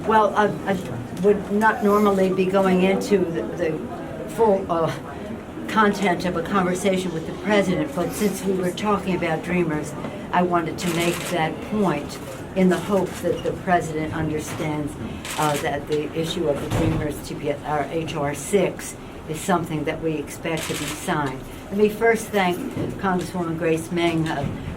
Well, I would not normally be going into the full content of a conversation with the president, but since we were talking about Dreamers, I wanted to make that point in the hope that the president understands that the issue of the Dreamers TPS, our HR 6, is something that we expect to be signed. Let me first thank Congresswoman Grace Meng,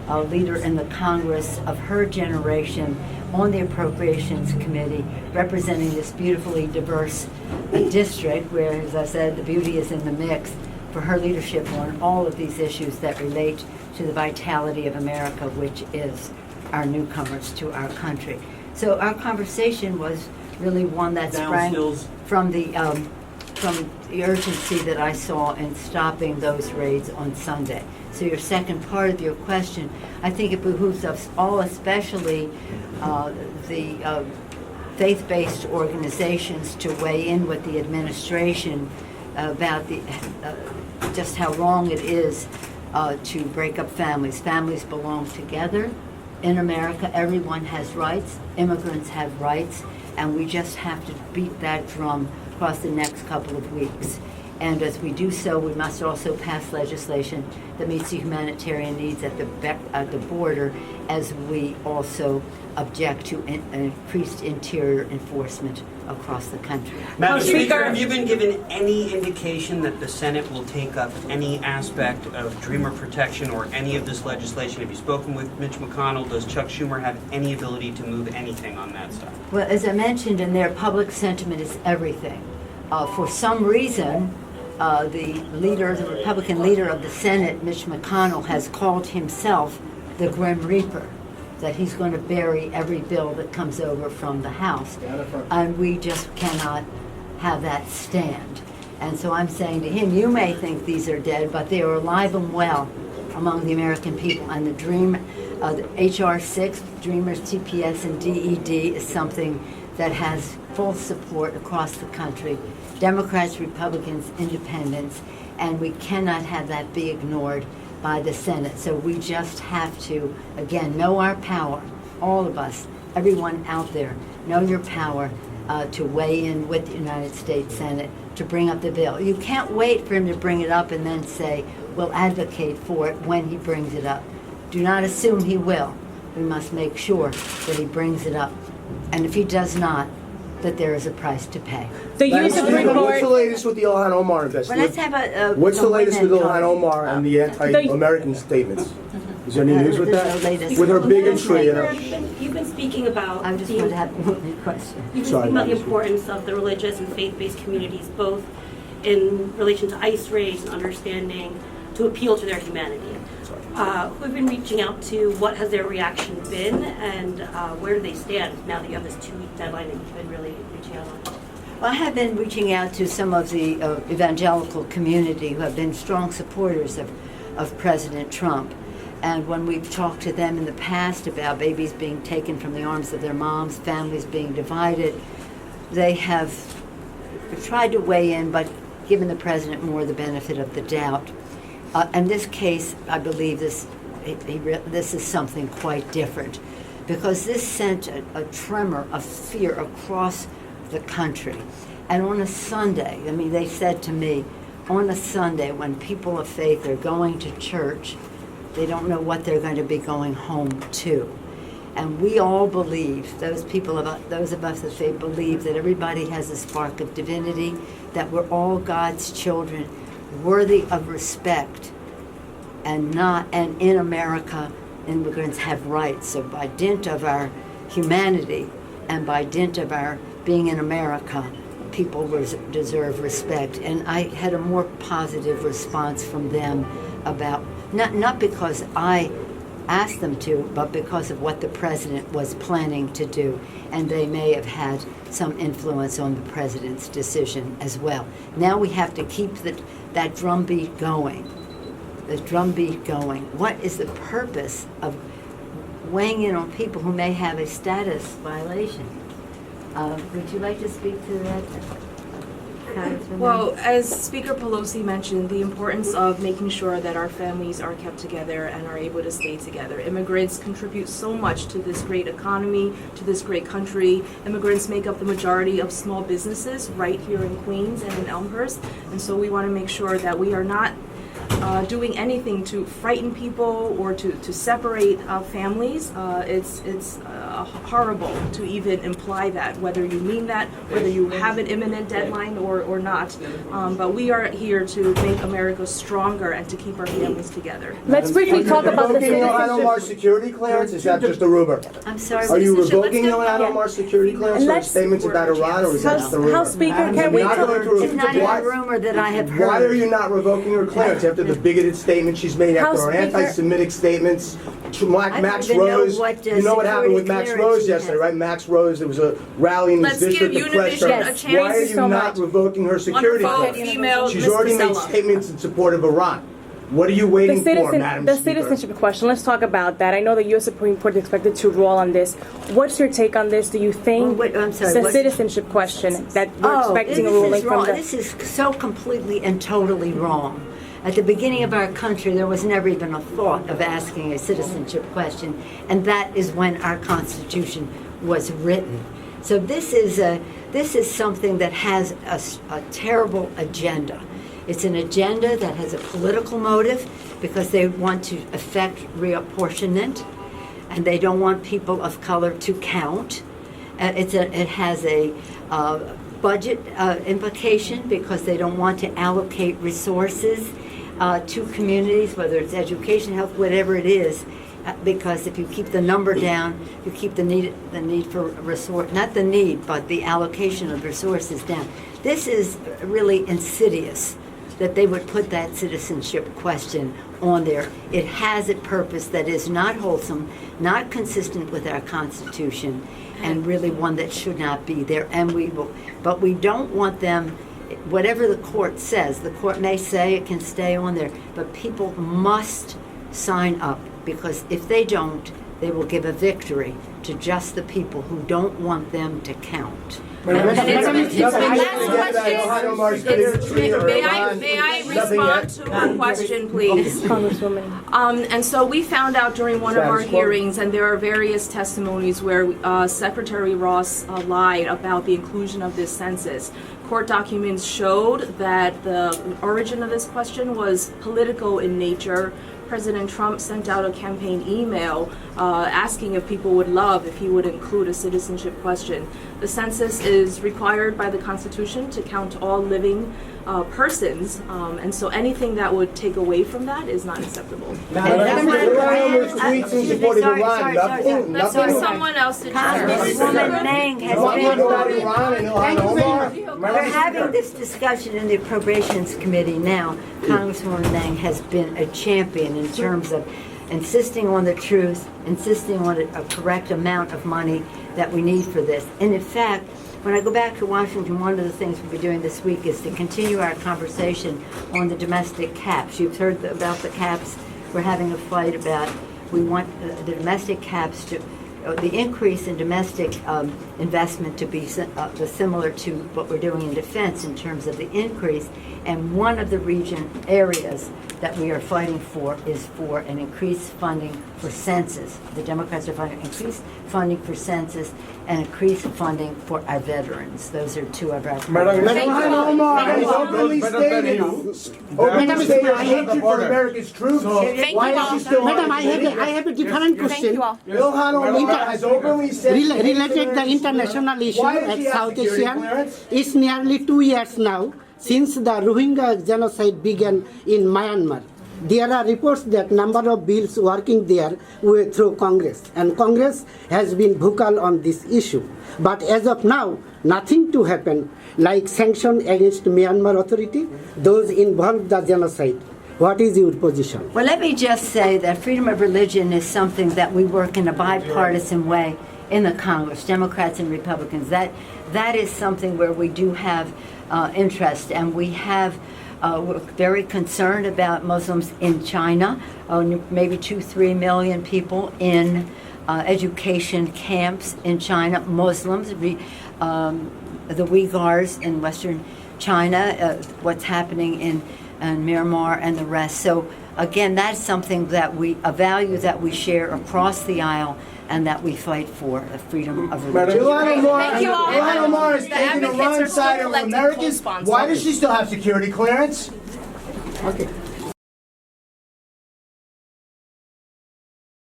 a leader in the Congress of her generation on the Appropriations Committee, representing this beautifully diverse district where, as I said, the beauty is in the mix, for her leadership on all of these issues that relate to the vitality of America, which is our newcomers to our country. So our conversation was really one that sprang from the urgency that I saw in stopping those raids on Sunday. So your second part of your question, I think it behooves us all, especially the faith-based organizations, to weigh in with the administration about just how wrong it is to break up families. Families belong together. In America, everyone has rights. Immigrants have rights. And we just have to beat that drum across the next couple of weeks. And as we do so, we must also pass legislation that meets the humanitarian needs at the border, as we also object to increased interior enforcement across the country. Madam Speaker, have you been given any indication that the Senate will take up any aspect of Dreamer protection or any of this legislation? Have you spoken with Mitch McConnell? Does Chuck Schumer have any ability to move anything on that stuff? Well, as I mentioned in there, public sentiment is everything. For some reason, the Republican leader of the Senate, Mitch McConnell, has called himself the Grim Reaper, that he's going to bury every bill that comes over from the House. And we just cannot have that stand. And so I'm saying to him, you may think these are dead, but they are alive and well among the American people. And the HR 6, Dreamers, TPS, and DED is something that has full support across the country. Democrats, Republicans, Independents, and we cannot have that be ignored by the Senate. So we just have to, again, know our power, all of us, everyone out there, know your power to weigh in with the United States Senate to bring up the bill. You can't wait for him to bring it up and then say, we'll advocate for it when he brings it up. Do not assume he will. We must make sure that he brings it up. And if he does not, that there is a price to pay. The use of What's the latest with the Ilhan Omar investigation? Well, let's have What's the latest with Ilhan Omar and the anti-American statements? Is there any news with that? With her bigotry and her... You've been speaking about I just want to have one question. You've been speaking about the importance of the religious and faith-based communities, both in relation to ICE raids and understanding to appeal to their humanity. Who have been reaching out to? What has their reaction been, and where do they stand now that you have this 2-week deadline that you've been really reaching out on? Well, I have been reaching out to some of the evangelical community who have been strong supporters of President Trump. And when we've talked to them in the past about babies being taken from the arms of their moms, families being divided, they have tried to weigh in, but given the president more the benefit of the doubt. In this case, I believe this is something quite different, because this sent a tremor of fear across the country. And on a Sunday, I mean, they said to me, on a Sunday when people of faith are going to church, they don't know what they're going to be going home to. And we all believe, those of us of faith believe that everybody has a spark of divinity, that we're all God's children, worthy of respect, and in America, immigrants have rights. So by dint of our humanity and by dint of our being in America, people deserve respect. And I had a more positive response from them about, not because I asked them to, but because of what the president was planning to do. And they may have had some influence on the president's decision as well. Now we have to keep that drumbeat going. The drumbeat going. What is the purpose of weighing in on people who may have a status violation? Would you like to speak to that? Well, as Speaker Pelosi mentioned, the importance of making sure that our families are kept together and are able to stay together. Immigrants contribute so much to this great economy, to this great country. Immigrants make up the majority of small businesses right here in Queens and in Elmhurst. And so we want to make sure that we are not doing anything to frighten people or to separate families. It's horrible to even imply that, whether you mean that, whether you have an imminent deadline or not. But we are here to make America stronger and to keep our families together. Let's briefly talk about the Revoking Ilhan citizenship. Omar's security clearance, is that just a rumor? I'm sorry. Are you Citizenship, revoking let's Ilhan go- Omar's security clearance or Let's- statements about Iran, or is that just a rumor? House Speaker, can we Not talk? going to- It's not even why- a rumor that I have Why are heard. you not revoking her clearance after the bigoted statement she's made, after House her Speaker- anti-Semitic statements? Max even know Rose, what, you know what happened with security Max clearance Rose she yesterday, has. right? Max Rose, there was a rally in his Let's give district that pressed her. Univision a Yes. chance. Why are Thank you you so not much. revoking her security Wonderful clearance? female She's Miss already made Priscilla. statements in support of Iran. What are you waiting for, Madam The Speaker? citizenship question, let's talk about that. I know the U.S. Supreme Court is expected to rule on this. What's your take on this? Do you think Well, wait, I'm sorry, the what- citizenship question that we're expecting a this ruling is wrong. from the... This is so completely and totally wrong. At the beginning of our country, there was never even a thought of asking a citizenship question, and that is when our Constitution was written. So this is something that has a terrible agenda. It's an agenda that has a political motive because they want to affect reapportionment, and they don't want people of color to count. It has a budget implication because they don't want to allocate resources to communities, whether it's education, health, whatever it is, because if you keep the number down, you keep the need for resource, not the need, but the allocation of resources down. This is really insidious that they would put that citizenship question on there. It has a purpose that is not wholesome, not consistent with our Constitution, and really one that should not be there. And but we don't want them. Whatever the court says, the court may say it can stay on there, but people must sign up, because if they don't, they will give a victory to just the people who don't want them to count. May I respond to a question, please? Congresswoman. And so we found out during one of our Status quo. hearings, and there are various testimonies where Secretary Ross lied about the inclusion of this census. Court documents showed that the origin of this question was political in nature. President Trump sent out a campaign email asking if people would love if he would include a citizenship question. The census is required by the Constitution to count all living persons, and so anything that would take away from that is not acceptable. Tweets in support of Iran, nothing, Let's nothing. give someone else to chair. Congresswoman Meng has Talking about been. Iran and Ilhan Omar? We're having this discussion in the Appropriations Committee now. Congresswoman Meng has been a champion in terms of insisting on the truth, insisting on a correct amount of money that we need for this. And in fact, when I go back to Washington, one of the things we'll be doing this week is to continue our conversation on the domestic caps. You've heard about the caps. We're having a fight about, we want the domestic caps to, the increase in domestic investment to be similar to what we're doing in defense in terms of the increase. And one of the region areas that we are fighting for is for an increased funding for census. The Democrats are fighting increased funding for census and increased funding for our veterans. Those are two of our. Ilhan Omar has openly stated hatred for America's troops. Why is she still Madam, I have a different question. Ilhan Omar has openly said Related the international issue Why does at she have South security Asia. clearance? It's nearly 2 years now since the Rohingya genocide began in Myanmar. There are reports that number of bills working there were through Congress, and Congress has been vocal on this issue. But as of now, nothing to happen, like sanction against Myanmar authority, those involved the genocide. What is your position? Well, let me just say that freedom of religion is something that we work in a bipartisan way in the Congress, Democrats and Republicans. That is something where we do have interest, and we have. We're very concerned about Muslims in China, maybe 2-3 million people in education camps in China, Muslims, the Uyghurs in Western China, what's happening in Myanmar and the rest. So again, that's something that a value that we share across the aisle and that we fight for, the freedom of religion. Thank you all. Ilhan Omar is The taking the advocates wrong are side still of collecting Americans. co-sponsors. Why does she still have security clearance? Okay.